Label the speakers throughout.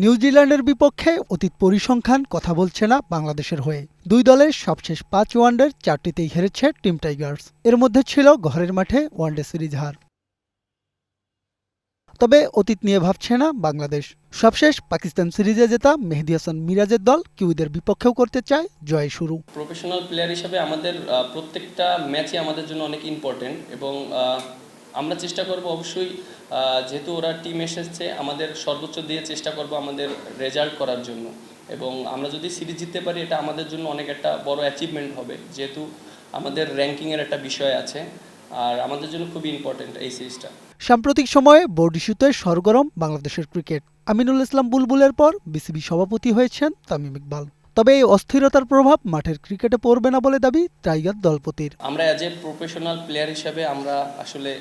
Speaker 1: নিউজিল্যান্ডের বিপক্ষে অতীত পরিসংখ্যান কথা বলছে না বাংলাদেশের হয়ে। দুই দলের সবশেষ ৫ ওয়ানডের ৪টিতেই হেরেছে টিম টাইগার্স। এর মধ্যে ছিল ঘরের মাঠে ওয়ানডে সিরিজ হার। তবে অতীত নিয়ে ভাবছে না বাংলাদেশ। সবশেষ পাকিস্তান সিরিজে জেতা মেহেদী হাসান মিরাজের দল কিউইদের বিপক্ষেও করতে চায় জয় শুরু।
Speaker 2: প্রফেশনাল প্লেয়ার হিসেবে আমাদের প্রত্যেকটা ম্যাচই আমাদের জন্য অনেক ইম্পর্টেন্ট এবং আমরা চেষ্টা করব অবশ্যই, যেহেতু ওরা টিম এসেছে, আমাদের সর্বোচ্চ দিয়ে চেষ্টা করব আমাদের রেজাল্ট করার জন্য। এবং আমরা যদি সিরিজ জিততে পারি এটা আমাদের জন্য অনেক একটা বড় অ্যাচিভমেন্ট হবে, যেহেতু আমাদের র্যাঙ্কিংয়ের একটা বিষয় আছে আর আমাদের জন্য খুবই ইম্পর্টেন্ট এই সিরিজটা।
Speaker 1: সাম্প্রতিক সময়ে বোর্ড ইস্যুতে সরগরম বাংলাদেশের ক্রিকেট। আমিনুল ইসলাম বুলবুলের পর বিসিবি সভাপতি হয়েছেন তামিম ইকবাল। তবে এই অস্থিরতার প্রভাব মাঠের ক্রিকেটে পড়বে না বলে দাবি টাইগার দলপতির।
Speaker 2: আমরা অ্যাজ এ প্রফেশনাল প্লেয়ার হিসেবে আমরা আসলে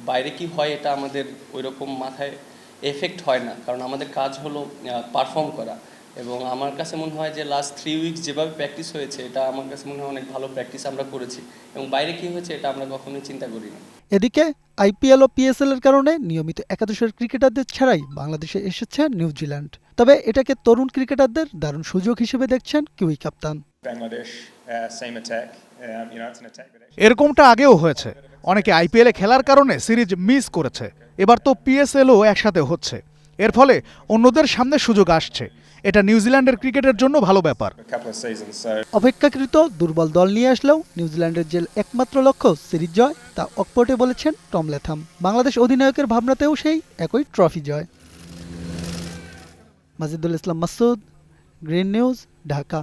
Speaker 2: বাইরে কি হয় এটা আমাদের ওইরকম মাথায় এফেক্ট হয় না, কারণ আমাদের কাজ হলো পারফর্ম করা। এবং আমার কাছে মনে হয় যে লাস্ট 3 উইকস যেভাবে প্র্যাকটিস হয়েছে এটা আমার কাছে মনে হয় অনেক ভালো প্র্যাকটিস আমরা করেছি, এবং বাইরে কী হয়েছে এটা আমরা কখনোই চিন্তা করি না।
Speaker 1: এদিকে আইপিএল ও পিএসএল এর কারণে নিয়মিত একাদশের ক্রিকেটারদের ছাড়াই বাংলাদেশে এসেছে নিউজিল্যান্ড। তবে এটাকে তরুণ ক্রিকেটারদের দারুণ সুযোগ হিসেবে দেখছেন কিউই কাপ্তান।
Speaker 3: এরকমটা আগেও হয়েছে, অনেকে আইপিএলে খেলার কারণে সিরিজ মিস করেছে। এবার তো পিএসএলও একসাথে হচ্ছে, এর ফলে অন্যদের সামনে সুযোগ আসছে। এটা নিউজিল্যান্ডের ক্রিকেটের জন্য ভালো ব্যাপার।
Speaker 1: অপেক্ষাকৃত দুর্বল দল নিয়ে আসলেও নিউজিল্যান্ডের যে একমাত্র লক্ষ্য সিরিজ জয়, তা অকপটে বলেছেন টম ল্যাথাম। বাংলাদেশ অধিনায়কের ভাবনাতেও সেই একই ট্রফি জয়। মাজিদুল ইসলাম মাসুদ, গ্রিন নিউজ, ঢাকা।